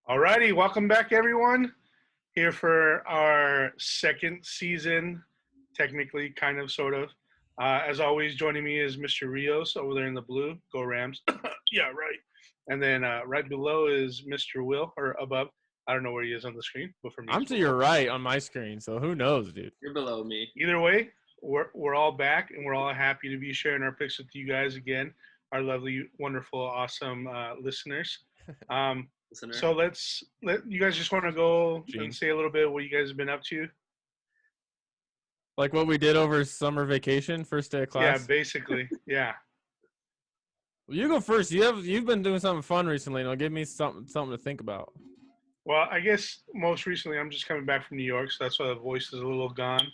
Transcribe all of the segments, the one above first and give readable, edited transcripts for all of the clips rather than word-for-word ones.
Alrighty, welcome back, everyone. Here for our second season, technically, kind of, sort of. As always, joining me is Mr. Rios over there in the blue. Go Rams. Yeah, right. And then right below is Mr. Will, or above. I don't know where he is on the screen, but for me, I'm it's to below. your right on my screen, so who knows, dude? You're below me. Either way, we're all back, and we're all happy to be sharing our picks with you guys again, our lovely, wonderful, awesome listeners. Listener. So let you guys just want to go Gene. and say a little bit what you guys have been up to. Like what we did over summer vacation, first day of class. Yeah, basically. Yeah. Well, you go first. You've been doing something fun recently. It'll give me something to think about. Well, I guess most recently I'm just coming back from New York, so that's why the voice is a little gone.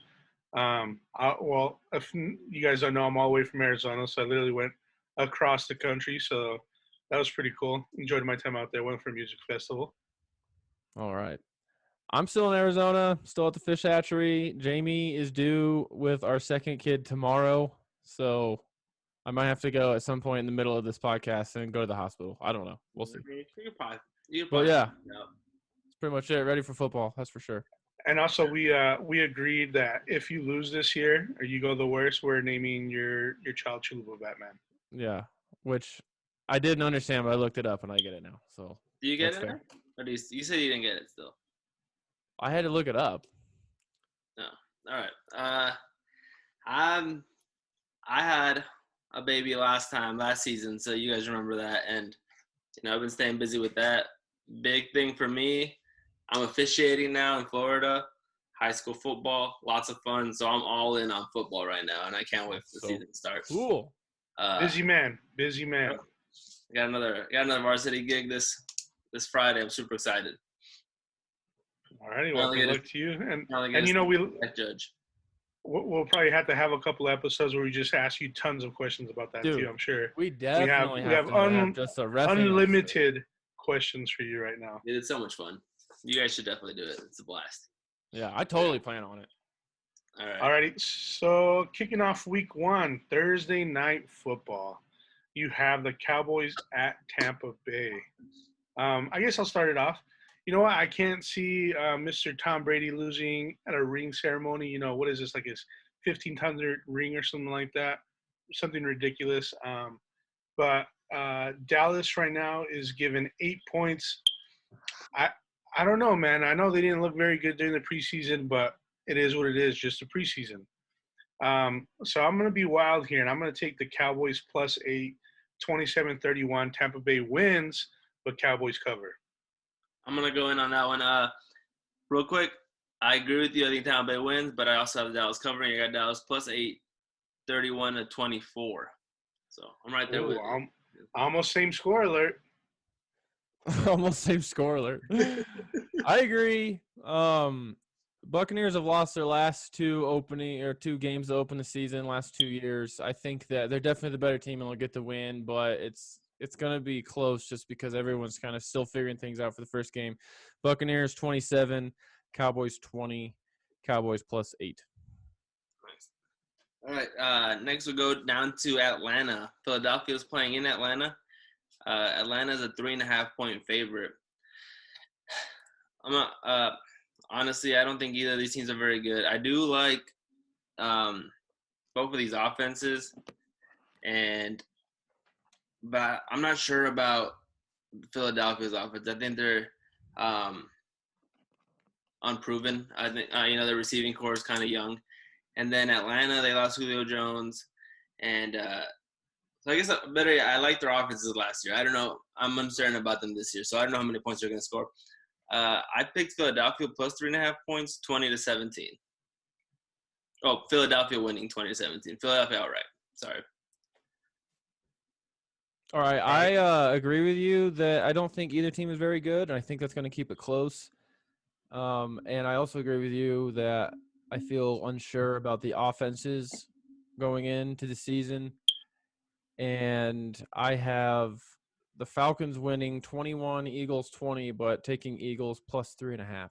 If you guys don't know, I'm all the way from Arizona, so I literally went across the country. So that was pretty cool. Enjoyed my time out there. Went for a music festival. All right. I'm still in Arizona, still at the fish hatchery. Jamie is due with our second kid tomorrow, so I might have to go at some point in the middle of this podcast and go to the hospital. I don't know. We'll see. But yeah, that's pretty much it. Ready for football, that's for sure. And also, we agreed that if you lose this year or you go the worst, we're naming your child Chalupa Batman. Yeah, which I didn't understand, but I looked it up and I get it now. So do you get that's it? fair. Or you said you didn't get it still? I had to look it up. No. All right. I had a baby last season, so you guys remember that, and I've been staying busy with that. Big thing for me, I'm officiating now in Florida, high school football, lots of fun. So I'm all in on football right now, and I can't wait for the season to start. Cool. Busy man. I got another varsity gig this Friday. I'm super excited. All righty, well, good luck to you. And judge. We'll probably have to have a couple episodes where we just ask you tons of questions about that too. I'm sure we definitely have just a unlimited questions for you right now. It's so much fun. You guys should definitely do it. It's a blast. Yeah, I totally plan on it. All right. Alrighty, so kicking off week 1, Thursday night football. You have the Cowboys at Tampa Bay. I guess I'll start it off. You know what? I can't see Mr. Tom Brady losing at a ring ceremony. What is this, like his 1,500th ring or something like that? Something ridiculous. But Dallas right now is given 8 points. I don't know, man. I know they didn't look very good during the preseason, but it is what it is, just a preseason. So I'm going to be wild here, and I'm going to take the Cowboys +8, 27-31. Tampa Bay wins, but Cowboys cover. I'm going to go in on that one. Real quick, I agree with you. I think Tampa Bay wins, but I also have Dallas covering. I got Dallas +8, 31-24. So I'm right there with you. Almost same score alert. Almost same score alert. I agree. Buccaneers have lost their last two games to open the season, last 2 years. I think that they're definitely the better team and they'll get the win, but it's going to be close just because everyone's kind of still figuring things out for the first game. Buccaneers 27, Cowboys 20, Cowboys +8. Nice. All right, next we'll go down to Atlanta. Philadelphia's playing in Atlanta. Atlanta's a 3.5-point favorite. Honestly, I don't think either of these teams are very good. I do like both of these offenses, but I'm not sure about Philadelphia's offense. I think they're unproven. I think their receiving core is kind of young, and then Atlanta, they lost Julio Jones, and so I guess I like their offenses last year. I don't know. I'm uncertain about them this year, so I don't know how many points they're going to score. I picked Philadelphia +3.5 points, 20-17. Oh, Philadelphia winning 20-17. Philadelphia outright. Sorry. All right, I agree with you that I don't think either team is very good, and I think that's going to keep it close. And I also agree with you that I feel unsure about the offenses going into the season. And I have the Falcons winning 21, Eagles 20, but taking Eagles +3.5.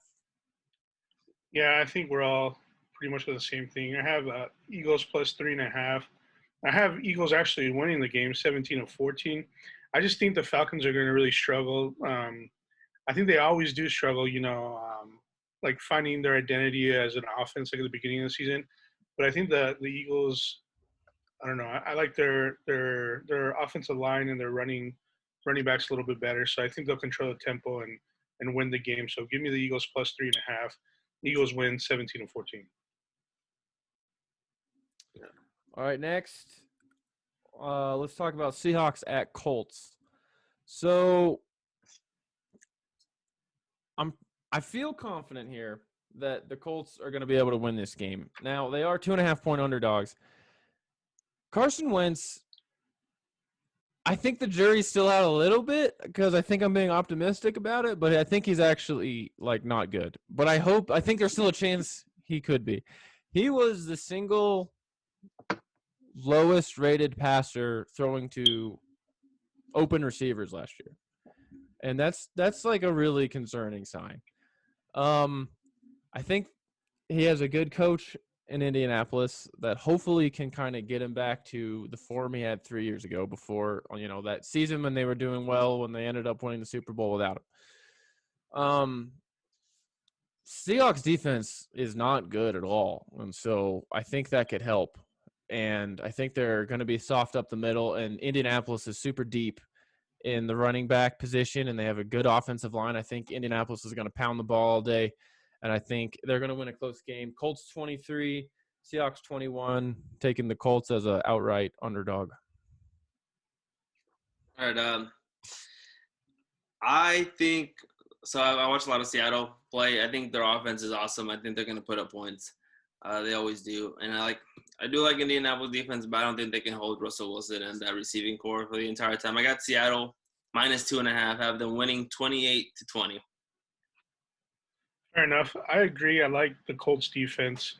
Yeah, I think we're all pretty much the same thing. I have Eagles +3.5. I have Eagles actually winning the game 17-14. I just think the Falcons are going to really struggle. I think they always do struggle, like finding their identity as an offense like at the beginning of the season. But I think the Eagles, I don't know. I like their offensive line and their running backs a little bit better. So I think they'll control the tempo and win the game. So give me the Eagles plus 3.5. Eagles win 17-14. All right, next, let's talk about Seahawks at Colts. So I feel confident here that the Colts are going to be able to win this game. Now, they are 2.5-point underdogs. Carson Wentz, I think the jury's still out a little bit because I think I'm being optimistic about it, but I think he's actually, not good. But I think there's still a chance he could be. He was the single lowest rated passer throwing to open receivers last year. And that's like a really concerning sign. I think he has a good coach in Indianapolis that hopefully can kind of get him back to the form he had 3 years ago before, that season when they were doing well, when they ended up winning the Super Bowl without him. Seahawks defense is not good at all. And so I think that could help. And I think they're going to be soft up the middle, and Indianapolis is super deep in the running back position, and they have a good offensive line. I think Indianapolis is going to pound the ball all day, and I think they're going to win a close game. Colts 23, Seahawks 21, taking the Colts as an outright underdog. All right. I think so. I watched a lot of Seattle play. I think their offense is awesome. I think they're going to put up points. They always do, and I do like Indianapolis defense, but I don't think they can hold Russell Wilson and that receiving core for the entire time. I got Seattle minus 2.5, have them winning 28-20. Fair enough. I agree. I like the Colts defense,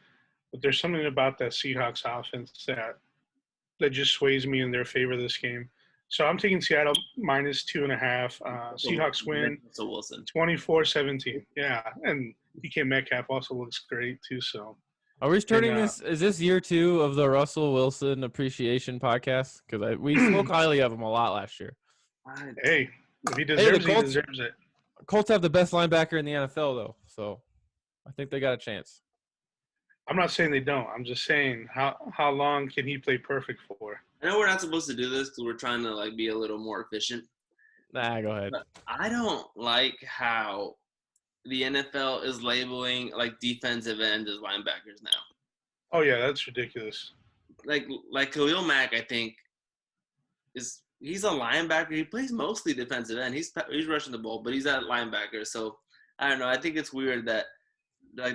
but there's something about that Seahawks offense that just sways me in their favor this game. So I'm taking Seattle minus 2.5. Seahawks win 24-17. Yeah, and DK Metcalf also looks great too. So. Are we starting this? Is this year 2 of the Russell Wilson appreciation podcast? Because we spoke highly of him a lot last year. Hey, if he deserves it, he deserves it. Colts have the best linebacker in the NFL, though, so I think they got a chance. I'm not saying they don't. I'm just saying how long can he play perfect for? I know we're not supposed to do this because we're trying to be a little more efficient. Nah, go ahead. But I don't like how the NFL is labeling defensive end as linebackers now. Oh yeah, that's ridiculous. Like Khalil Mack, I think he's a linebacker. He plays mostly defensive end. He's rushing the ball, but he's at linebacker. So I don't know. I think it's weird that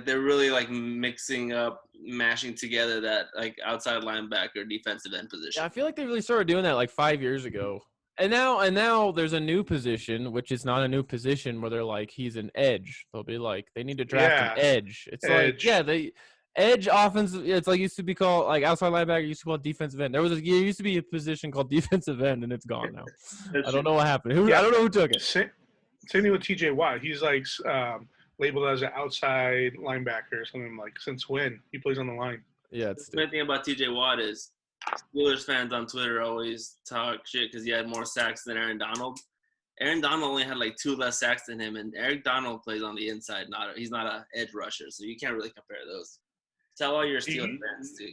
they're really mashing together that outside linebacker defensive end position. Yeah, I feel like they really started doing that 5 years ago. And now there's a new position, which is not a new position, where they're he's an edge. They'll be they need to draft an edge. It's edge. They edge offense. It's used to be called outside linebacker. Used to be called defensive end. There used to be a position called defensive end, and it's gone now. I don't know what happened. I don't know who took it. Same thing with TJ Watt. He's labeled as an outside linebacker or something. Since when? He plays on the line. Yeah. The funny thing about TJ Watt is Steelers fans on Twitter always talk shit because he had more sacks than Aaron Donald. Aaron Donald only had 2 less sacks than him, and Eric Donald plays on the inside. He's not an edge rusher, so you can't really compare those. Tell all your Steelers fans too.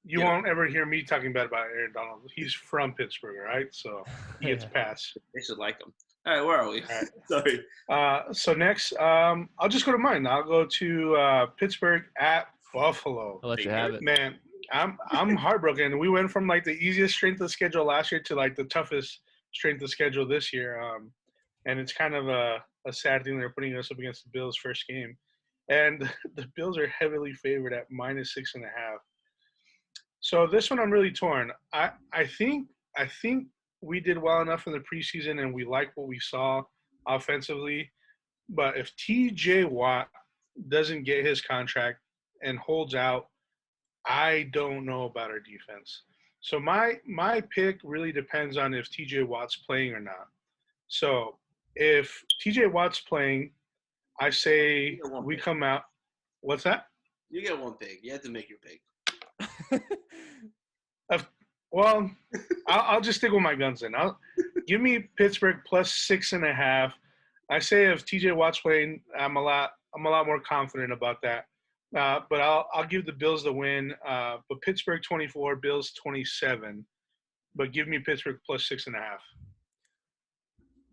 You won't ever hear me talking bad about Aaron Donald. He's from Pittsburgh, right? So he gets a pass. They should like him. All right, where are we? Right. Sorry. So next, I'll just go to mine. I'll go to Pittsburgh at Buffalo. I'll let you have it. Man, I'm heartbroken. We went from the easiest strength of schedule last year to the toughest strength of schedule this year. And it's kind of a sad thing they're putting us up against the Bills' first game. And the Bills are heavily favored at minus 6.5. So this one I'm really torn. I think we did well enough in the preseason and we like what we saw offensively. But if TJ Watt doesn't get his contract and holds out, I don't know about our defense. So my pick really depends on if TJ Watt's playing or not. So if TJ Watt's playing, I say we come out. What's that? You get one pick. You have to make your pick. Well, I'll just stick with my guns then. Give me Pittsburgh plus 6.5. I say if TJ Watt's playing, I'm a lot more confident about that. But I'll give the Bills the win. But Pittsburgh 24, Bills 27. But give me Pittsburgh plus 6.5.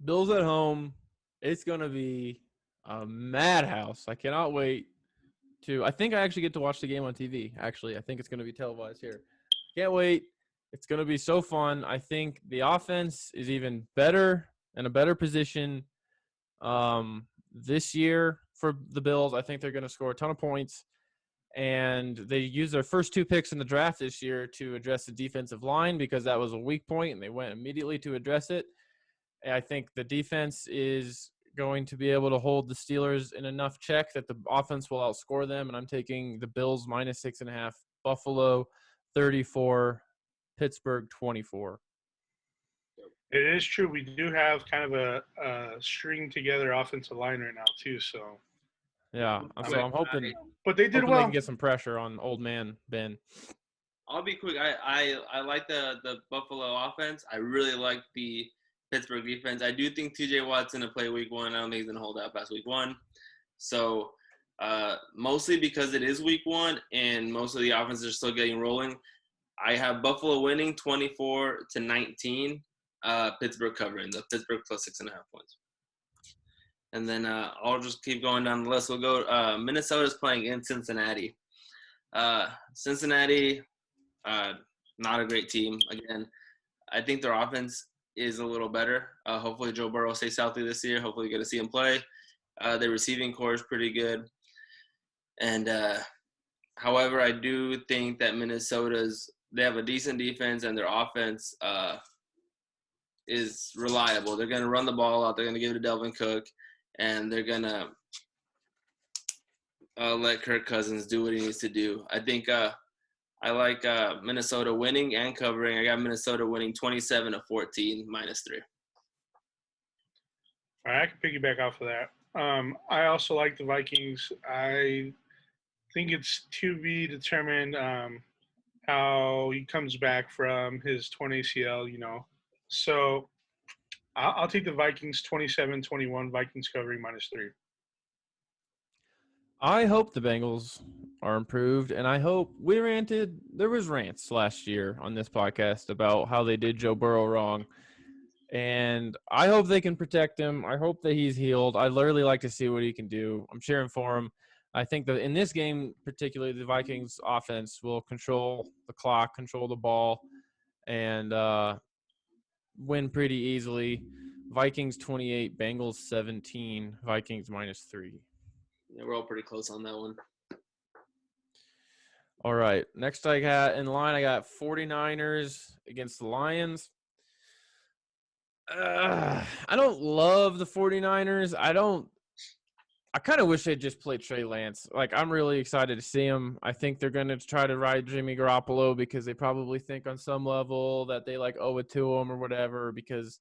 Bills at home. It's going to be a madhouse. I cannot wait I think I actually get to watch the game on TV. Actually, I think it's going to be televised here. Can't wait. It's going to be so fun. I think the offense is even better, in a better position this year for the Bills. I think they're going to score a ton of points. And they used their first 2 picks in the draft this year to address the defensive line because that was a weak point, and they went immediately to address it. And I think the defense is going to be able to hold the Steelers in enough check that the offense will outscore them, and I'm taking the Bills minus 6.5, Buffalo 34, Pittsburgh 24. It is true. We do have kind of a string together offensive line right now too. So yeah, so I'm hoping. But they did well. They can get some pressure on old man Ben. I'll be quick. I like the Buffalo offense. I really like the Pittsburgh defense. I do think TJ Watt's going to play week 1. I don't think he's going to hold out past week 1. So mostly because it is week 1 and most of the offenses are still getting rolling, I have Buffalo winning 24-19. Pittsburgh covering the Pittsburgh plus 6.5 points. And then I'll just keep going down the list. We'll go Minnesota's playing in Cincinnati. Cincinnati, not a great team. Again, I think their offense is a little better. Hopefully Joe Burrow stays healthy this year. Hopefully you get to see him play. Their receiving core is pretty good. And however, I do think that they have a decent defense and their offense is reliable. They're going to run the ball out. They're going to give it to Delvin Cook, and they're going to let Kirk Cousins do what he needs to do. I think I like Minnesota winning and covering. I got Minnesota winning 27-14, -3. All right, I can piggyback off of that. I also like the Vikings. I think it's to be determined how he comes back from his torn ACL, So I'll take the Vikings 27-21, Vikings covering -3. I hope the Bengals are improved, and I hope there was rants last year on this podcast about how they did Joe Burrow wrong, and I hope they can protect him. I hope that he's healed. I'd literally like to see what he can do. I'm cheering for him. I think that in this game, particularly, the Vikings offense will control the clock, control the ball, and win pretty easily. Vikings 28, Bengals 17, Vikings -3. Yeah, we're all pretty close on that one. All right. Next I got 49ers against the Lions. I don't love the 49ers. I kind of wish they'd just play Trey Lance. Like, I'm really excited to see him. I think they're going to try to ride Jimmy Garoppolo because they probably think on some level that they owe it to him or whatever because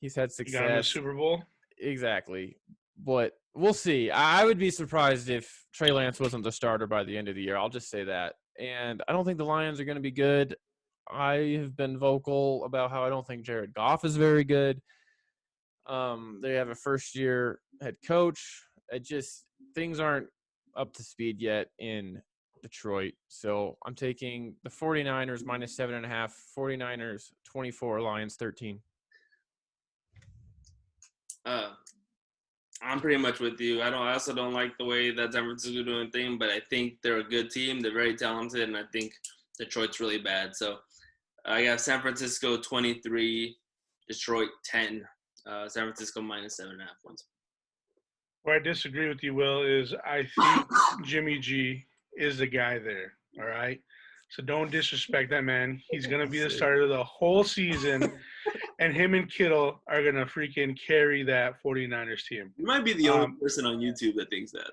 he's had success. You got him in the Super Bowl? Exactly. But we'll see. I would be surprised if Trey Lance wasn't the starter by the end of the year. I'll just say that. And I don't think the Lions are going to be good. I have been vocal about how I don't think Jared Goff is very good. They have a first-year head coach. Things aren't up to speed yet in Detroit. So I'm taking the 49ers -7.5, 49ers 24, Lions 13. I'm pretty much with you. I also don't like the way that San Francisco doing thing, but I think they're a good team. They're very talented, and I think Detroit's really bad. So I got San Francisco 23, Detroit 10. San Francisco -7.5 points. Where I disagree with you, Will, is I think Jimmy G is the guy there. All right. So don't disrespect that man. He's gonna be the starter the whole season, and him and Kittle are gonna freaking carry that 49ers team. You might be the only person on YouTube that thinks that.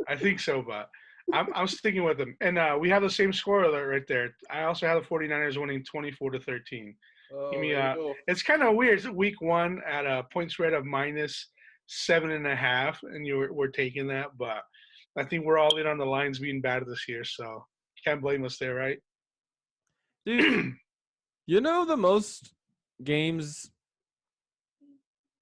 I think so, but I'm sticking with them. And we have the same score alert right there. I also have the 49ers winning 24-13. Give me it's kind of weird. It's week 1 at a point spread of -7.5, and we're taking that. But I think we're all in on the Lions being bad this year, so can't blame us there, right? Dude, the most games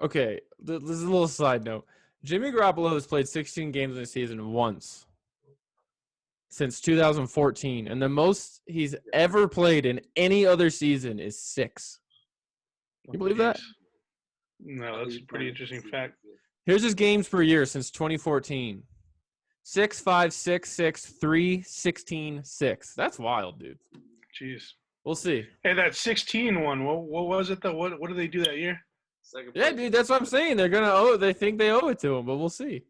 Okay, this is a little side note. Jimmy Garoppolo has played 16 games in the season once since 2014, and the most he's ever played in any other season is 6. You believe that? No, that's a pretty interesting fact. Here's his games per year since 2014. 6, 5, 6, 6, 3, 16, 6. That's wild, dude. Jeez. We'll see. Hey, that 16 one, what was it though? What did they do that year? Yeah, dude, that's what I'm saying. They're gonna owe. They think they owe it to him, but we'll see.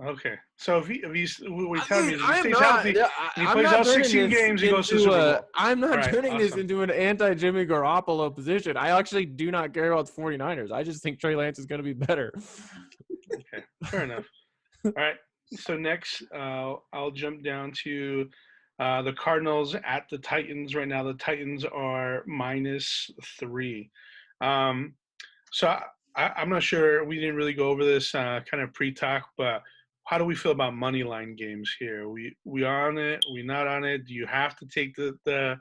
Okay, so if he's what telling me is if I he am stays not. healthy, Yeah, and he I'm plays not all turning 16 this games, he goes to the into Super Bowl. I'm not All right, turning this awesome. into an anti-Jimmy Garoppolo position. I actually do not care about the 49ers. I just think Trey Lance is going to be better. Okay, fair enough. All right, so next I'll jump down to the Cardinals at the Titans. Right now, the Titans are -3. So I'm not sure. We didn't really go over this kind of pre-talk, but how do we feel about money line games here? We on it? We not on it? Do you have to take the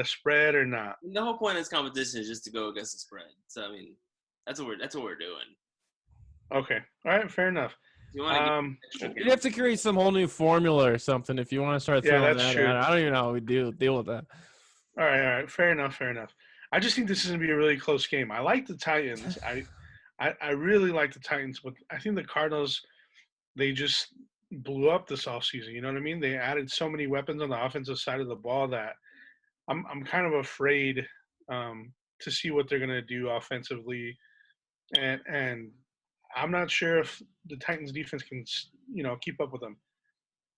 spread or not? The whole point of this competition is just to go against the spread. So I mean, that's what we're doing. Okay, all right, fair enough. You want to You'd have to create some whole new formula or something if you want to start Yeah, throwing that's that true. out. I don't even know how we deal with that. All right, fair enough. I just think this is gonna be a really close game. I like the Titans. I really like the Titans, but I think the Cardinals, they just blew up this offseason. You know what I mean? They added so many weapons on the offensive side of the ball that I'm kind of afraid to see what they're gonna do offensively, and I'm not sure if the Titans defense can keep up with them.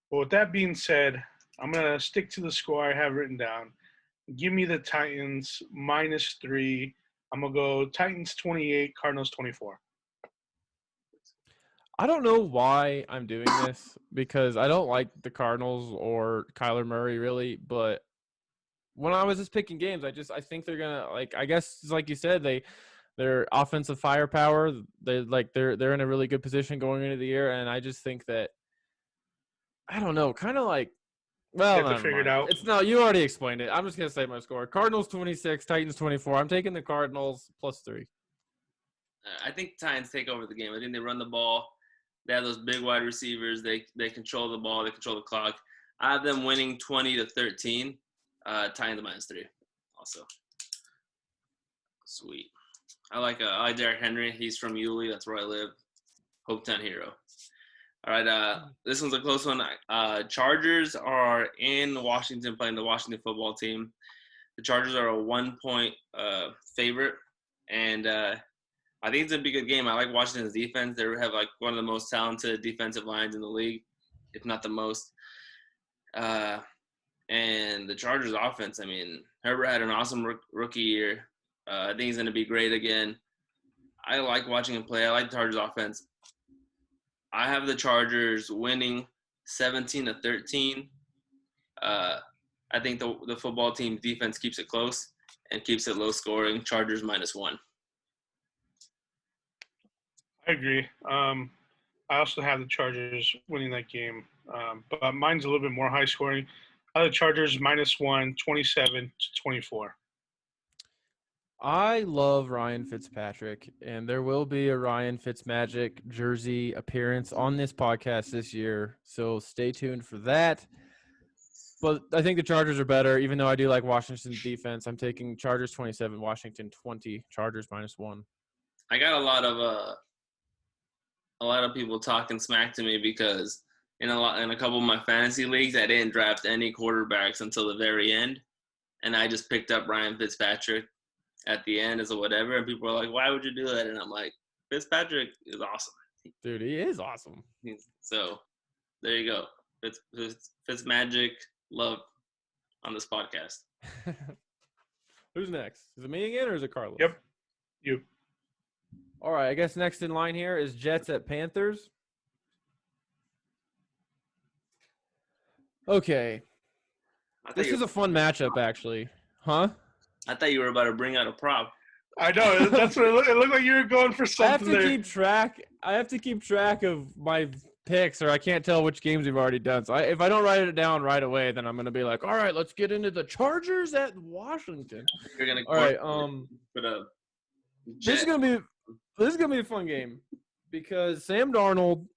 But with that being said, I'm gonna stick to the score I have written down. Give me the Titans -3. I'm gonna go Titans 28, Cardinals 24. I don't know why I'm doing this because I don't like the Cardinals or Kyler Murray really, but when I was just picking games, I think they're gonna I guess like you said, their offensive firepower, they're in a really good position going into the year, and I just think that I don't know, kind of well, You have to never figure it mind. out. It's no, you already explained it. I'm just gonna say my score: Cardinals 26, Titans 24. I'm taking the Cardinals +3. I think the Titans take over the game. I think they run the ball. They have those big wide receivers. They control the ball. They control the clock. I have them winning 20-13. Titans -3. Also, sweet. I like Derrick Henry. He's from Yulee. That's where I live. Hometown hero. All right. This one's a close one. Chargers are in Washington playing the Washington football team. The Chargers are a 1-point favorite, and I think it's a big good game. I like Washington's defense. They have one of the most talented defensive lines in the league, if not the most. And the Chargers offense, I mean, Herbert had an awesome rookie year. I think he's going to be great again. I like watching him play. I like the Chargers offense. I have the Chargers winning 17-13. I think the football team defense keeps it close and keeps it low scoring. Chargers -1. I agree. I also have the Chargers winning that game, but mine's a little bit more high scoring. I have the Chargers -1, 27-24. I love Ryan Fitzpatrick, and there will be a Ryan Fitzmagic jersey appearance on this podcast this year, so stay tuned for that. But I think the Chargers are better, even though I do like Washington's defense. I'm taking Chargers 27, Washington 20, Chargers -1. I got a lot of people talking smack to me because in a couple of my fantasy leagues, I didn't draft any quarterbacks until the very end, and I just picked up Ryan Fitzpatrick at the end as a whatever, and people are like, "Why would you do that?" And I'm like, Fitzpatrick is awesome. Dude, he is awesome. So there you go. Fitzmagic love on this podcast. Who's next? Is it me again or is it Carlos? Yep. You. All right, I guess next in line here is Jets at Panthers. Okay. This is a fun matchup, actually. Huh? I thought you were about to bring out a prop. I know. That's what it looked like. You were going for something I have to there. keep track of my picks, or I can't tell which games we've already done. So if I don't write it down right away, then I'm gonna be like, all right, let's get into the Chargers at Washington. You're gonna all right. put a This is gonna be. This is going to be a fun game because Sam Darnold,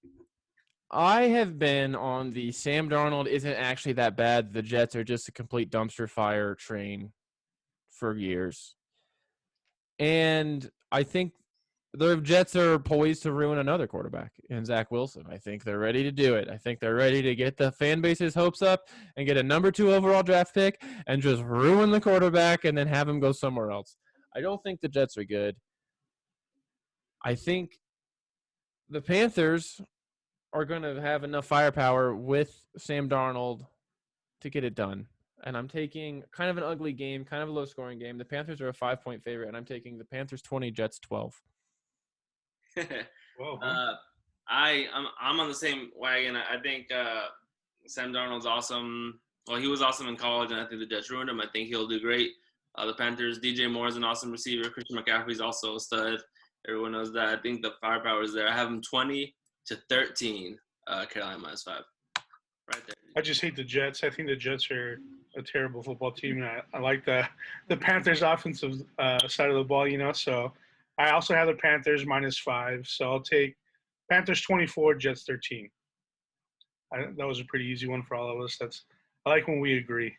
I have been on the Sam Darnold isn't actually that bad. The Jets are just a complete dumpster fire train for years. And I think the Jets are poised to ruin another quarterback in Zach Wilson. I think they're ready to do it. I think they're ready to get the fan base's hopes up and get a number 2 overall draft pick and just ruin the quarterback and then have him go somewhere else. I don't think the Jets are good. I think the Panthers are going to have enough firepower with Sam Darnold to get it done. And I'm taking kind of an ugly game, kind of a low-scoring game. The Panthers are a 5-point favorite, and I'm taking the Panthers 20, Jets 12. Whoa. I'm on the same wagon. I think Sam Darnold's awesome. Well, he was awesome in college, and I think the Jets ruined him. I think he'll do great. The Panthers, DJ Moore is an awesome receiver. Christian McCaffrey's also a stud. Everyone knows that. I think the firepower is there. I have him 20-13, Carolina -5. Right there. I just hate the Jets. I think the Jets are a terrible football team. And I like the Panthers' offensive side of the ball, So I also have the Panthers -5. So I'll take Panthers 24, Jets 13. That was a pretty easy one for all of us. I like when we agree.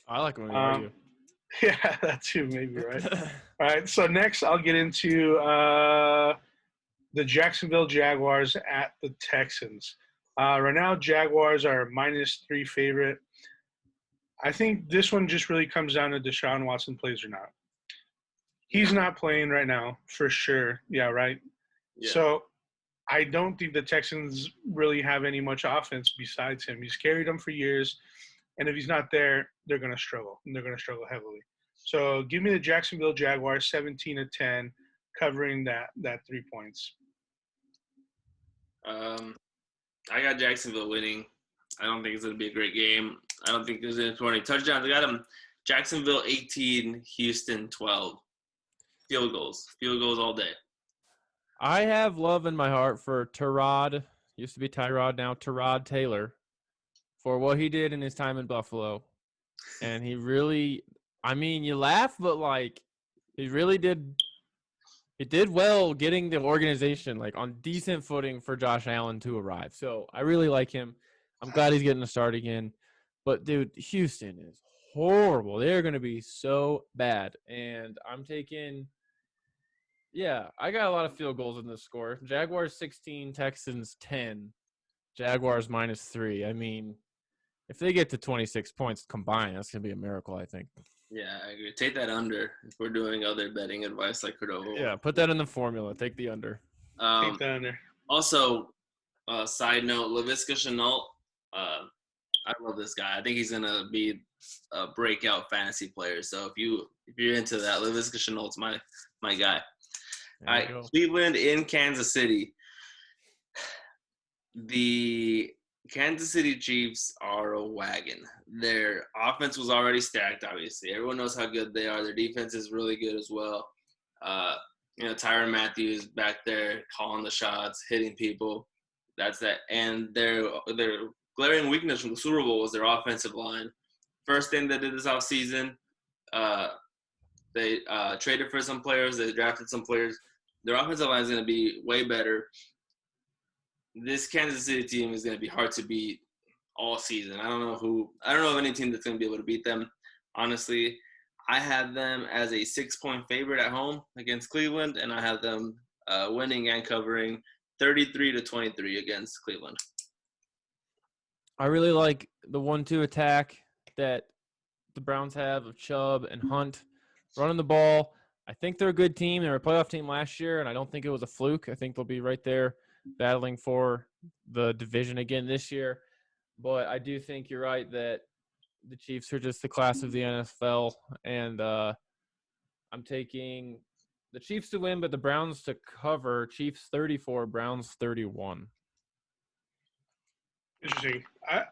I like when we argue. Yeah, that too, maybe, right? All right, so next I'll get into the Jacksonville Jaguars at the Texans. Right now, Jaguars are -3 favorite. I think this one just really comes down to Deshaun Watson plays or not. He's not playing right now, for sure. Yeah, right? Yeah. So I don't think the Texans really have any much offense besides him. He's carried them for years, and if he's not there, they're going to struggle, and they're going to struggle heavily. So give me the Jacksonville Jaguars 17-10, covering that 3 points. I got Jacksonville winning. I don't think it's going to be a great game. I don't think there's any touchdowns. I got them Jacksonville 18, Houston 12. Field goals all day. I have love in my heart for Tyrod, used to be Tyrod, now Tyrod Taylor, for what he did in his time in Buffalo. And he really, you laugh, but he really did. It did well getting the organization on decent footing for Josh Allen to arrive. So I really like him. I'm glad he's getting a start again. But, dude, Houston is horrible. They're going to be so bad. And I'm taking – I got a lot of field goals in this score. Jaguars 16, Texans 10. Jaguars -3. If they get to 26 points combined, that's going to be a miracle, I think. Yeah, I agree. Take that under if we're doing other betting advice like Cordova. Yeah, put that in the formula. Take the under. Take the under. Also, side note, Laviska Shenault, I love this guy. I think he's going to be a breakout fantasy player. So if you're into that, Laviska Shenault's my guy. All right, Cleveland in Kansas City. The Kansas City Chiefs are a wagon. Their offense was already stacked, obviously. Everyone knows how good they are. Their defense is really good as well. Tyrann Mathieu back there calling the shots, hitting people. That's that. And their glaring weakness from the Super Bowl was their offensive line. First thing they did this offseason, they traded for some players. They drafted some players. Their offensive line is going to be way better. This Kansas City team is going to be hard to beat all season. I don't know of any team that's going to be able to beat them. Honestly, I have them as a 6-point favorite at home against Cleveland, and I have them winning and covering 33-23 against Cleveland. I really like the 1-2 attack that the Browns have of Chubb and Hunt running the ball. I think they're a good team. They were a playoff team last year, and I don't think it was a fluke. I think they'll be right there battling for the division again this year. But I do think you're right that the Chiefs are just the class of the NFL, and I'm taking the Chiefs to win, but the Browns to cover. Chiefs 34, Browns 31. Interesting.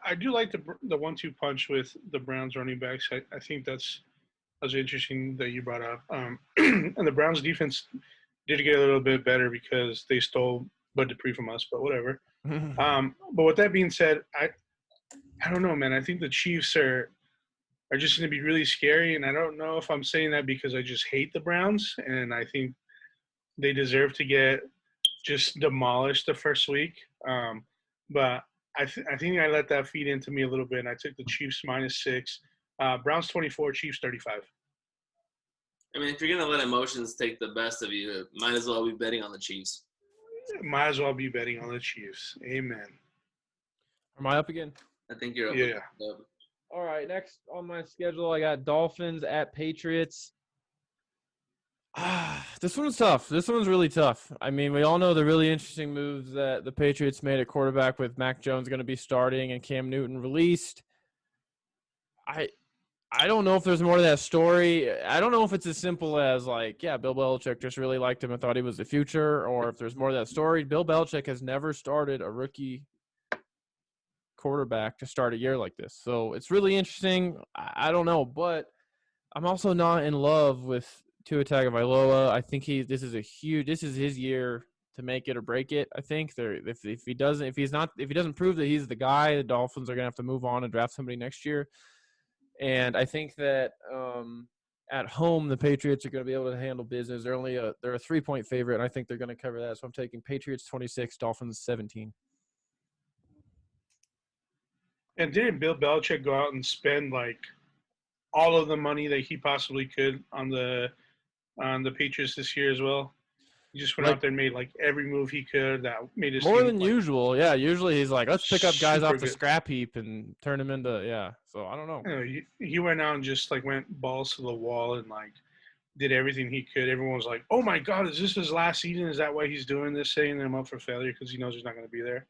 I do like the 1-2 punch with the Browns running backs. I think that's interesting that you brought up. And the Browns defense did get a little bit better because they stole Bud Dupree from us, but whatever. But with that being said, I don't know, man. I think the Chiefs are just going to be really scary, and I don't know if I'm saying that because I just hate the Browns, and I think They deserve to get just demolished the first week. But I think I let that feed into me a little bit, and I took the Chiefs -6. Browns 24, Chiefs 35. I mean, if you're gonna let emotions take the best of you, it might as well be betting on the Chiefs. Might as well be betting on the Chiefs. Amen. Am I up again? I think you're up. Yeah. All right, next on my schedule, I got Dolphins at Patriots. This one's tough. This one's really tough. I mean, we all know the really interesting moves that the Patriots made at quarterback with Mac Jones going to be starting and Cam Newton released. I don't know if there's more to that story. I don't know if it's as simple as like, yeah, Bill Belichick just really liked him and thought he was the future, or if there's more to that story. Bill Belichick has never started a rookie quarterback to start a year like this. So it's really interesting. I don't know, but I'm also not in love with Tua Tagovailoa. I think this is his year to make it or break it. I think if he doesn't prove that he's the guy, the Dolphins are gonna have to move on and draft somebody next year. And I think that at home the Patriots are going to be able to handle business. They're a 3-point favorite, and I think they're going to cover that. So I'm taking Patriots 26, Dolphins 17. And didn't Bill Belichick go out and spend like all of the money that he possibly could on the Patriots this year as well? He just went out there and made like every move he could that made his more team, than usual. Yeah, usually he's like, let's pick up guys off the good. scrap heap and turn them into So I don't know. He went out and just like went balls to the wall and like did everything he could. Everyone was like, "Oh my God, is this his last season? Is that why he's doing this, setting them up for failure because he knows he's not going to be there?"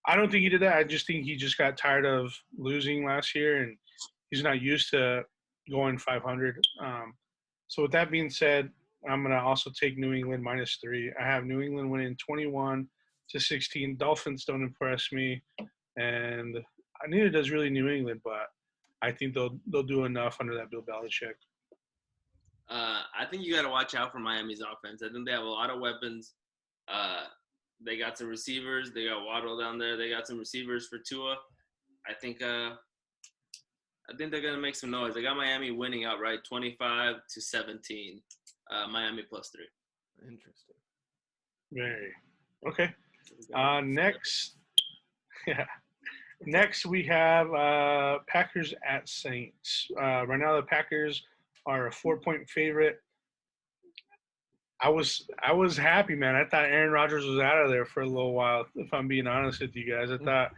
I don't think he did that. I just think he just got tired of losing last year and he's not used to going 500. So with that being said, I'm going to also take New England -3. I have New England winning 21-16. Dolphins don't impress me, and neither does really New England, but I think they'll do enough under that Bill Belichick. I think you got to watch out for Miami's offense. I think they have a lot of weapons. They got some receivers. They got Waddle down there. They got some receivers for Tua. I think they're gonna make some noise. They got Miami winning outright, 25-17. Miami +3. Interesting. Very okay. Next we have Packers at Saints. Right now the Packers are a 4-point favorite. I was happy, man. I thought Aaron Rodgers was out of there for a little while, if I'm being honest with you guys. I thought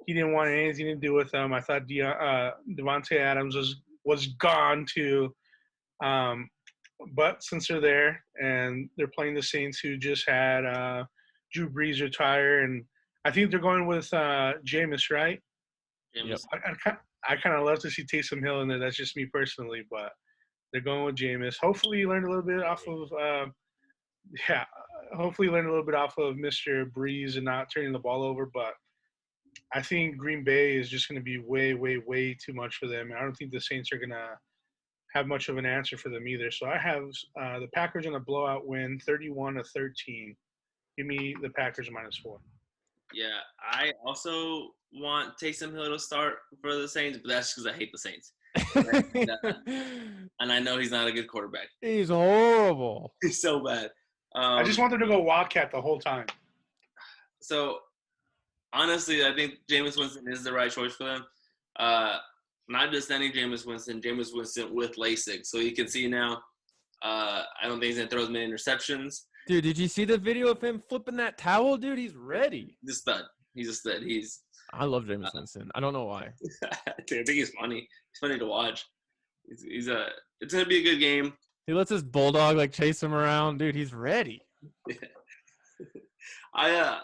he didn't want anything to do with them. I thought Devontae Adams was gone too. But since they're there and they're playing the Saints, who just had Drew Brees retire, and I think they're going with Jameis, right? Yep. I kind of love to see Taysom Hill in there. That's just me personally, but they're going with Jameis. Hopefully, you learned a little bit off of Mr. Brees and not turning the ball over. But I think Green Bay is just going to be way, way, way too much for them. And I don't think the Saints are going to have much of an answer for them either. So I have the Packers in a blowout win, 31-13. Give me the Packers -4. Yeah, I also want Taysom Hill to start for the Saints, but that's because I hate the Saints. And I know he's not a good quarterback. He's horrible. He's so bad. I just want them to go Wildcat the whole time. So, honestly, I think Jameis Winston is the right choice for them. Not just any Jameis Winston with LASIK. So you can see now, I don't think he's going to throw as many interceptions. Dude, did you see the video of him flipping that towel? Dude, he's ready. He's a stud. I love Jameis Winston. I don't know why. Dude, I think he's funny. He's funny to watch. It's going to be a good game. He lets his bulldog chase him around. Dude, he's ready. Aaron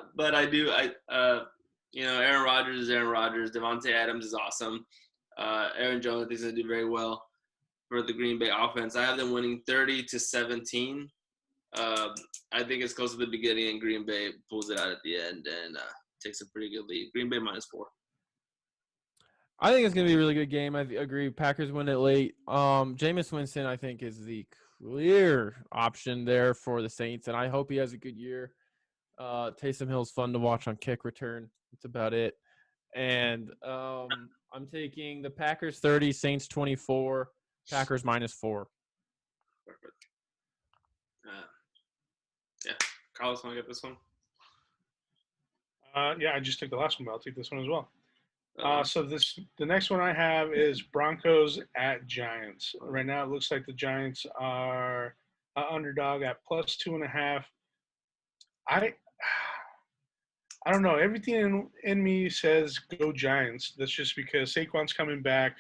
Rodgers is Aaron Rodgers. Devontae Adams is awesome. Aaron Jones is going to do very well for the Green Bay offense. I have them winning 30-17. I think it's close to the beginning, and Green Bay pulls it out at the end and takes a pretty good lead. Green Bay -4. I think it's going to be a really good game. I agree. Packers win it late. Jameis Winston, I think, is the clear option there for the Saints, and I hope he has a good year. Taysom Hill's fun to watch on kick return. That's about it. And I'm taking the Packers 30, Saints 24, Packers -4. Perfect. Carlos, want to get this one? Yeah, I just took the last one, but I'll take this one as well. Uh, So the next one I have is Broncos at Giants. Right now, it looks like the Giants are underdog at plus 2.5. I I don't know. Everything in me says go Giants. That's just because Saquon's coming back,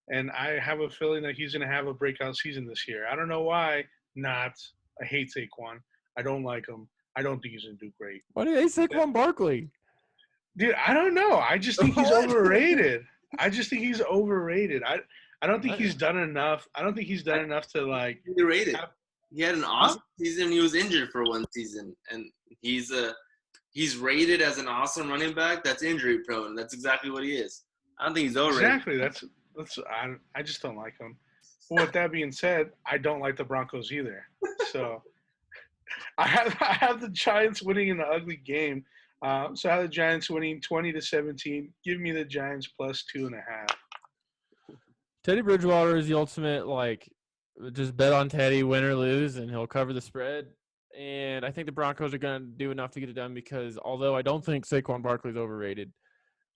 and I have a feeling that he's going to have a breakout season this year. I don't know why not. I hate Saquon. I don't like him. I don't think he's going to do great. Why do they say Saquon Barkley? Dude, I don't know. I just think he's What? overrated. I just think he's overrated. I don't think he's done enough. I don't think he's done enough to like. Underrated. He had an awesome season. He was injured for one season, and he's rated as an awesome running back. That's injury prone. That's exactly what he is. I don't think he's overrated. Exactly. That's. I just don't like him. With that being said, I don't like the Broncos either. So I have the Giants winning in an ugly game. So I have the Giants winning 20-17. Give me the Giants plus 2.5. Teddy Bridgewater is the ultimate, like, just bet on Teddy, win or lose, and he'll cover the spread. And I think the Broncos are going to do enough to get it done because although I don't think Saquon Barkley is overrated,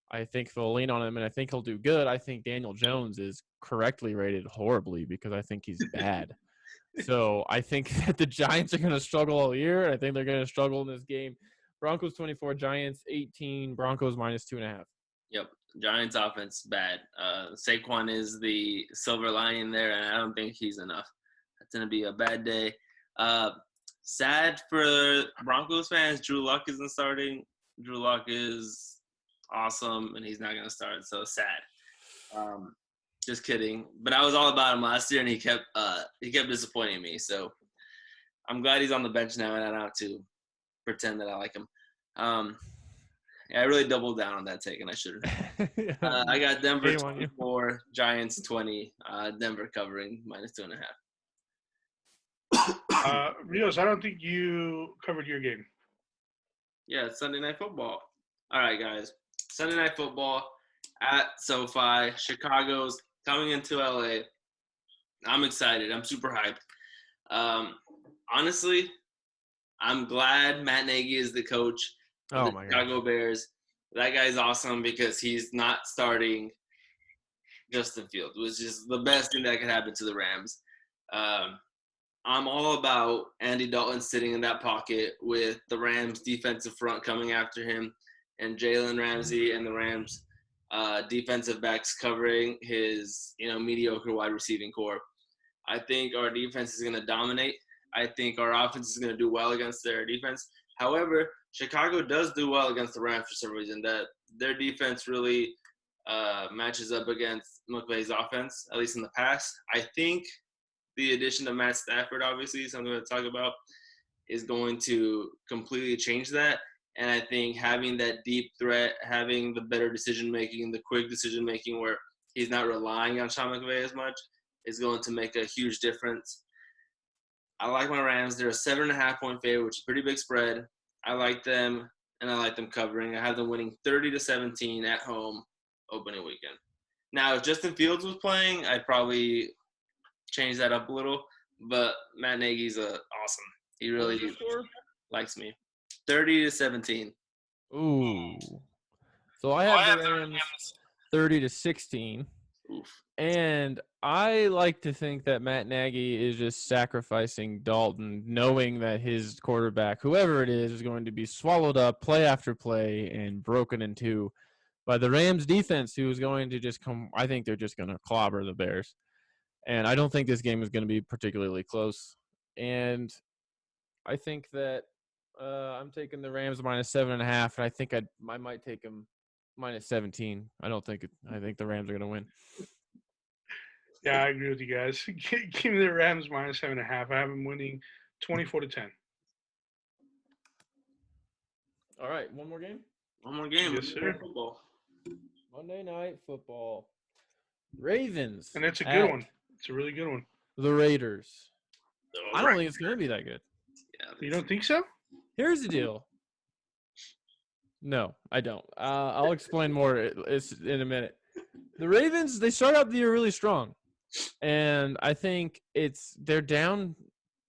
I think they'll lean on him, and I think he'll do good. I think Daniel Jones is correctly rated horribly because I think he's bad. So I think that the Giants are going to struggle all year, and I think they're going to struggle in this game. Broncos 24, Giants 18, Broncos minus 2.5. Yep. Giants offense bad. Saquon is the silver lining there, and I don't think he's enough. It's going to be a bad day. Sad for Broncos fans. Drew Luck isn't starting. Drew Luck is awesome, and he's not going to start. So sad. Just kidding. But I was all about him last year, and he kept disappointing me. So I'm glad he's on the bench now, and I don't have to pretend that I like him. I really doubled down on that take, and I should have. Yeah. I got Denver 24, Giants 20, Denver covering minus 2.5. Rios, I don't think you covered your game. Yeah, it's Sunday Night Football. All right, guys. Sunday Night Football at SoFi. Chicago's coming into LA. I'm excited. I'm super hyped. Honestly, I'm glad Matt Nagy is the coach of the Chicago Bears. That guy's awesome because he's not starting Justin Fields, which is the best thing that could happen to the Rams. I'm all about Andy Dalton sitting in that pocket with the Rams defensive front coming after him and Jalen Ramsey and the Rams defensive backs covering his mediocre wide receiving core. I think our defense is going to dominate. I think our offense is going to do well against their defense. However, Chicago does do well against the Rams for some reason. That their defense really matches up against McVay's offense, at least in the past. I think the addition of Matt Stafford, obviously, something to talk about, is going to completely change that. And I think having that deep threat, having the better decision-making, the quick decision-making where he's not relying on Sean McVay as much is going to make a huge difference. I like my Rams. They're a 7.5-point favorite, which is a pretty big spread. I like them, and I like them covering. I have them winning 30-17 at home opening weekend. Now, if Justin Fields was playing, I'd probably change that up a little. But Matt Nagy's awesome. He really likes me. 30-17. Ooh. So I have the Rams 30-16. Oof. And I like to think that Matt Nagy is just sacrificing Dalton, knowing that his quarterback, whoever it is going to be swallowed up play after play and broken in two by the Rams defense, who is going to just come. I think they're just going to clobber the Bears. And I don't think this game is going to be particularly close. And I think that I'm taking the Rams minus 7.5, and I think I might take them minus 17. I think the Rams are going to win. Yeah, I agree with you guys. Give me the Rams minus 7.5. I have them winning 24-10. All right, one more game? One more game. Yes, sir. Monday Night Football. Ravens. And it's a good one. It's a really good one. The Raiders. I don't think it's going to be that good. Yeah, You don't think so? Here's the deal. No, I don't. I'll explain more in a minute. The Ravens, they start out the year really strong. And I think they're down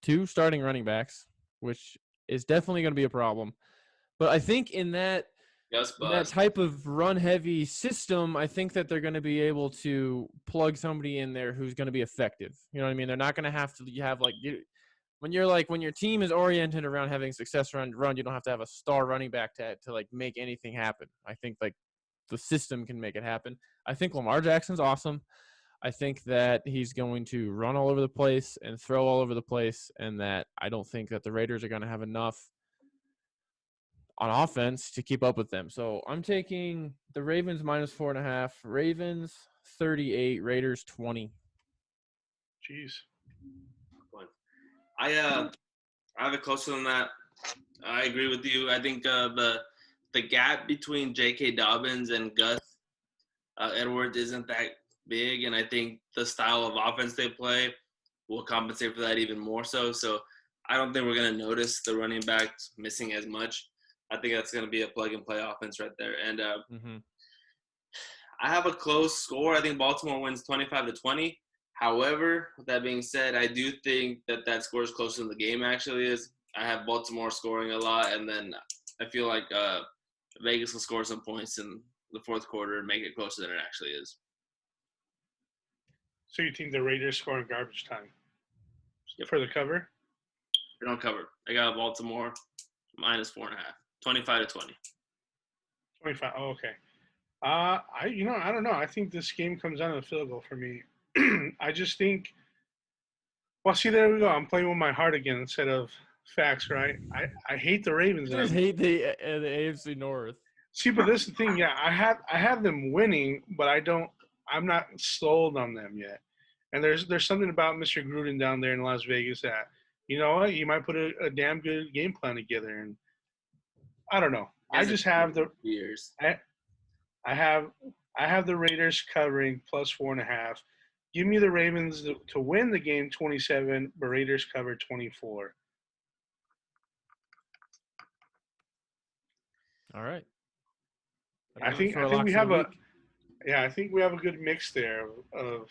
2 starting running backs, which is definitely going to be a problem. But I think in that type of run-heavy system, I think that they're going to be able to plug somebody in there who's going to be effective. You know what I mean? They're not going to have to have when your team is oriented around having success run, you don't have to have a star running back to like make anything happen. I think like the system can make it happen. I think Lamar Jackson's awesome. I think that he's going to run all over the place and throw all over the place, and that I don't think that the Raiders are going to have enough on offense to keep up with them. So I'm taking the Ravens -4.5. Ravens 38, Raiders 20. Jeez. I have it closer than that. I agree with you. I think the gap between J.K. Dobbins and Gus Edwards isn't that big, and I think the style of offense they play will compensate for that even more so. So I don't think we're going to notice the running backs missing as much. I think that's going to be a plug-and-play offense right there. And I have a close score. I think Baltimore wins 25-20. However, with that being said, I do think that score is closer than the game actually is. I have Baltimore scoring a lot, and then I feel like Vegas will score some points in the fourth quarter and make it closer than it actually is. So you think the Raiders score in garbage time for the cover? They don't cover. I got Baltimore -4.5, 25-20. 25. Oh, okay. I don't know. I think this game comes down to a field goal for me. I just think. Well, see, there we go. I'm playing with my heart again instead of facts, right? I hate the Ravens. I just hate the AFC North. See, but this is the thing. Yeah, I have them winning, but I'm not sold on them yet. And there's something about Mr. Gruden down there in Las Vegas that, you know what, you might put a damn good game plan together. And I don't know. I just have the years. I have the Raiders covering +4.5. Give me the Ravens to win the game 27, but Raiders cover 24. All right. I think we have I think we have a good mix there of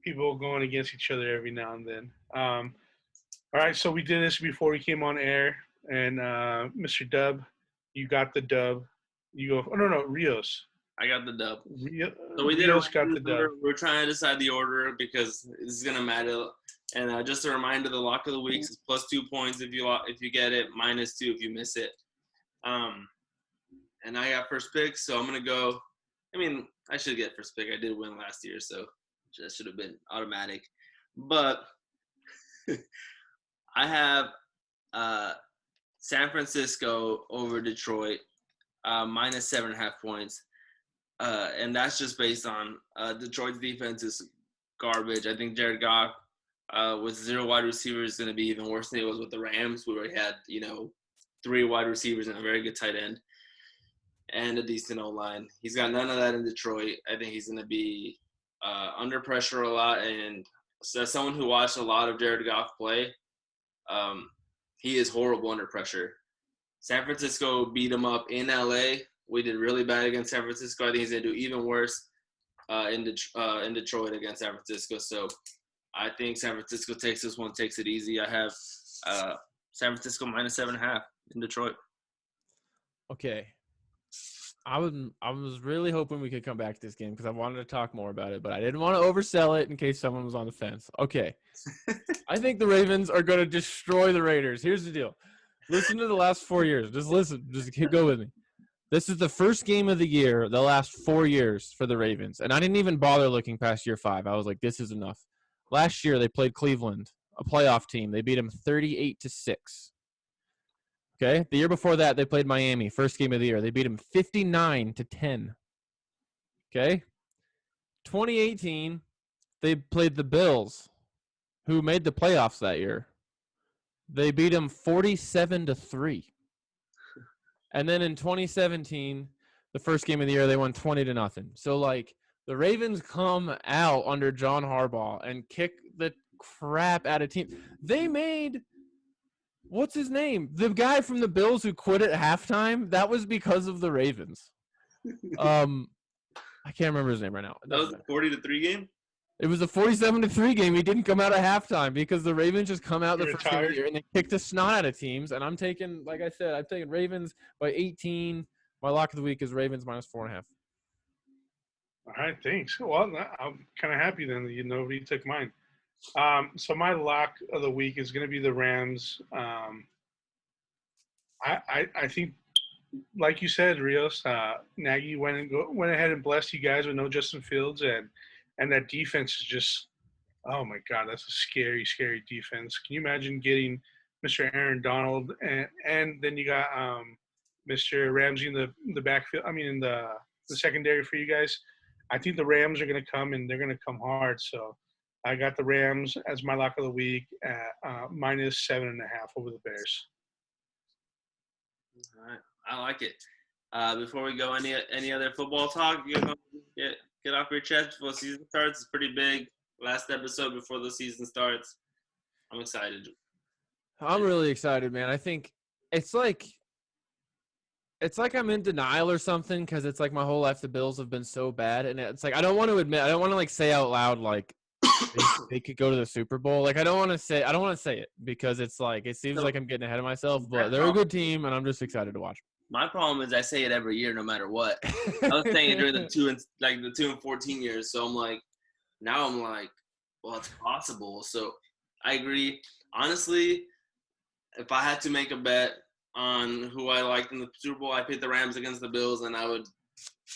people going against each other every now and then. All right, so we did this before we came on air, and Mr. Dub, you got the dub. You go. Oh no, Rios. I got the dub. So we Rios got the dub. We're trying to decide the order because this is gonna matter. And just a reminder, the lock of the week is +2 points if you get it, -2 if you miss it. And I got first pick, so I'm gonna go. I mean, I should get first pick. I did win last year, so that should have been automatic. But I have San Francisco over Detroit, -7.5 points. And that's just based on Detroit's defense is garbage. I think Jared Goff with 0 wide receivers is going to be even worse than it was with the Rams, where he had, 3 wide receivers and a very good tight end and a decent O-line. He's got none of that in Detroit. I think he's going to be under pressure a lot. And as someone who watched a lot of Jared Goff play, he is horrible under pressure. San Francisco beat him up in L.A. We did really bad against San Francisco. I think he's going to do even worse in Detroit against San Francisco. So I think San Francisco takes this one, takes it easy. I have San Francisco -7.5 in Detroit. Okay. I was really hoping we could come back to this game because I wanted to talk more about it, but I didn't want to oversell it in case someone was on the fence. Okay. I think the Ravens are going to destroy the Raiders. Here's the deal. Listen to the last 4 years. Just listen. Just go with me. This is the first game of the year, the last 4 years for the Ravens. And I didn't even bother looking past year 5. I was like, this is enough. Last year, they played Cleveland, a playoff team. They beat them 38-6. Okay? The year before that, they played Miami, first game of the year. They beat them 59-10. Okay? 2018, they played the Bills, who made the playoffs that year. They beat them 47-3. And then in 2017, the first game of the year, they won 20-0. So, like, the Ravens come out under John Harbaugh and kick the crap out of teams. They made – what's his name? The guy from the Bills who quit at halftime, that was because of the Ravens. I can't remember his name right now. That was the 40-3 game? It was a 47-3 game. He didn't come out at halftime because the Ravens just come out the You're first game of tired? the year and they kick the snot out of teams. And I'm taking, like I said, I'm taking Ravens by 18. My lock of the week is Ravens -4.5. All right, thanks. Well, I'm kind of happy then that nobody took mine. So my lock of the week is going to be the Rams. I think, like you said, Rios, Nagy went ahead and blessed you guys with no Justin Fields, and that defense is just, oh my God, that's a scary, scary defense. Can you imagine getting Mr. Aaron Donald and then you got Mr. Ramsey in the backfield? I mean, in the secondary for you guys. I think the Rams are going to come and they're going to come hard. So I got the Rams as my lock of the week at -7.5 over the Bears. All right, I like it. Before we go, any other football talk? You gonna get off your chest before the season starts? It's pretty big. Last episode before the season starts. I'm excited. I'm really excited, man. I think it's like I'm in denial or something because it's like my whole life the Bills have been so bad, and it's like I don't want to admit, I don't want to like say out loud like they could go to the Super Bowl. Like I don't want to say it because it's like it seems like I'm getting ahead of myself, but they're a good team, and I'm just excited to watch. My problem is I say it every year, no matter what. I was saying it during the 2-14 years, so I'm like, now I'm like, well, it's possible. So I agree. Honestly, if I had to make a bet on who I liked in the Super Bowl, I picked the Rams against the Bills, and I would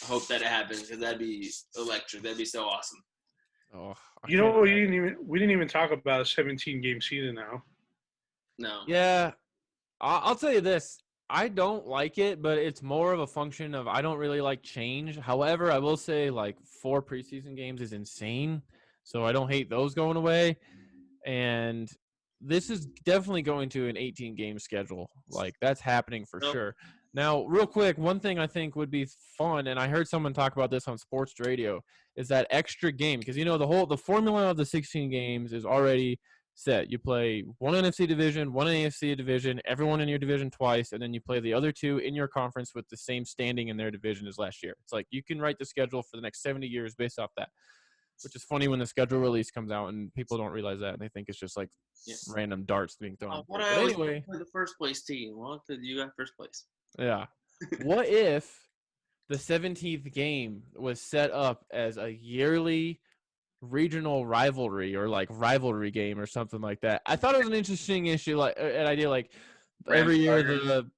hope that it happened because that'd be electric. That'd be so awesome. Oh, You know, we didn't even talk about a 17-game season now. No. Yeah, I'll tell you this. I don't like it, but it's more of a function of I don't really like change. However, I will say like 4 preseason games is insane, so I don't hate those going away. And this is definitely going to an 18-game schedule. Like that's happening for sure. Now, real quick, one thing I think would be fun, and I heard someone talk about this on sports radio, is that extra game because the formula of the 16 games is already set. You play one NFC division, one AFC division, everyone in your division twice, and then you play the other 2 in your conference with the same standing in their division as last year. It's like you can write the schedule for the next 70 years based off that, which is funny when the schedule release comes out and people don't realize that and they think it's just like random darts being thrown. But anyway, the first place team. What did you got first place? Yeah. What if the 17th game was set up as a yearly regional rivalry or like rivalry game or something like that? I thought it was an interesting issue, like an idea, like every year It's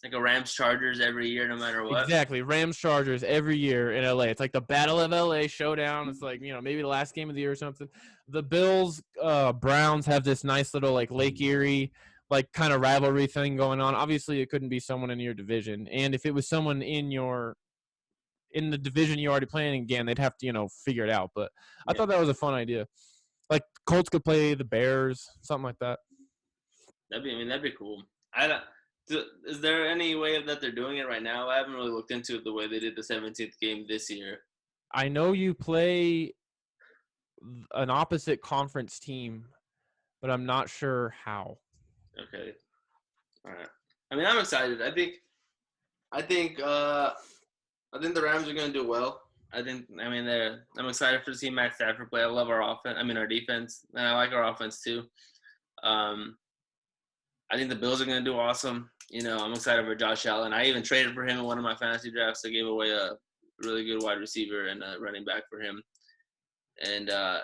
like a Rams Chargers every year, no matter what. Exactly, Rams Chargers every year in LA. It's like the Battle of LA showdown. It's like maybe the last game of the year or something. The Bills Browns have this nice little like Lake Erie like kind of rivalry thing going on. Obviously, it couldn't be someone in your division, and if it was someone in the division you're already playing again, they'd have to figure it out. But I thought that was a fun idea. Like Colts could play the Bears, something like that. That'd be cool. Is there any way that they're doing it right now? I haven't really looked into it the way they did the 17th game this year. I know you play an opposite conference team, but I'm not sure how. Okay. All right. I mean, I'm excited. I think the Rams are going to do well. I'm excited to see Matt Stafford play. I love our offense. Our defense, and I like our offense too. I think the Bills are going to do awesome. I'm excited for Josh Allen. I even traded for him in one of my fantasy drafts. I gave away a really good wide receiver and a running back for him. And I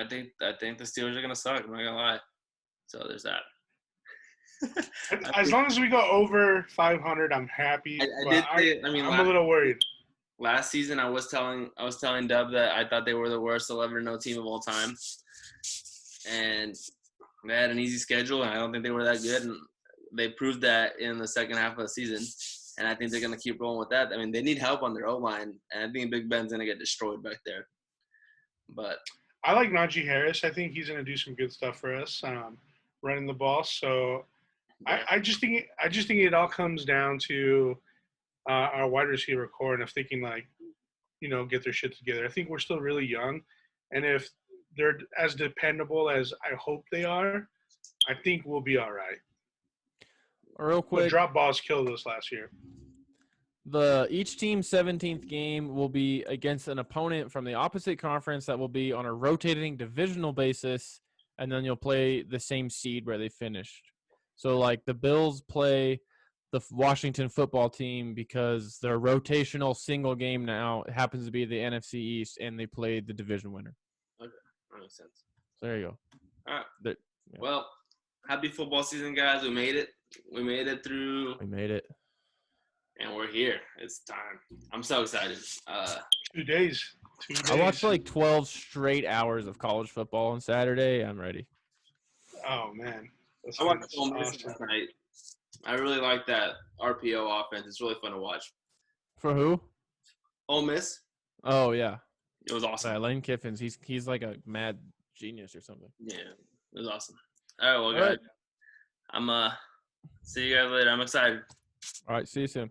think the Steelers are going to suck. I'm not going to lie. So there's that. As long as we go over 500, I'm happy. I'm a little worried. Last season, I was telling Dub that I thought they were the worst 11-0 team of all time, and they had an easy schedule, and I don't think they were that good. And they proved that in the second half of the season, and I think they're going to keep rolling with that. They need help on their O-line, and I think Big Ben's going to get destroyed back there. But I like Najee Harris. I think he's going to do some good stuff for us, running the ball. So I just think it all comes down to our wide receiver core, and if they can get their shit together. I think we're still really young, and if they're as dependable as I hope they are, I think we'll be all right. Real quick, the drop balls killed us last year. Each team's 17th game will be against an opponent from the opposite conference that will be on a rotating divisional basis, and then you'll play the same seed where they finished. So, like, the Bills play the Washington football team because they're a rotational single game now. It happens to be the NFC East, and they play the division winner. Okay, that makes sense. So there you go. All right. Well, happy football season, guys. We made it. We made it through. We made it. And we're here. It's time. I'm so excited. 2 days. 2 days. I watched like 12 straight hours of college football on Saturday. I'm ready. Oh, man. That's I watched awesome. Ole Miss last night. I really like that RPO offense. It's really fun to watch. For who? Ole Miss. Oh, yeah. It was awesome. Lane Kiffin's. He's like a mad genius or something. Yeah, it was awesome. All right, well, guys, I'm see you guys later. I'm excited. All right, see you soon.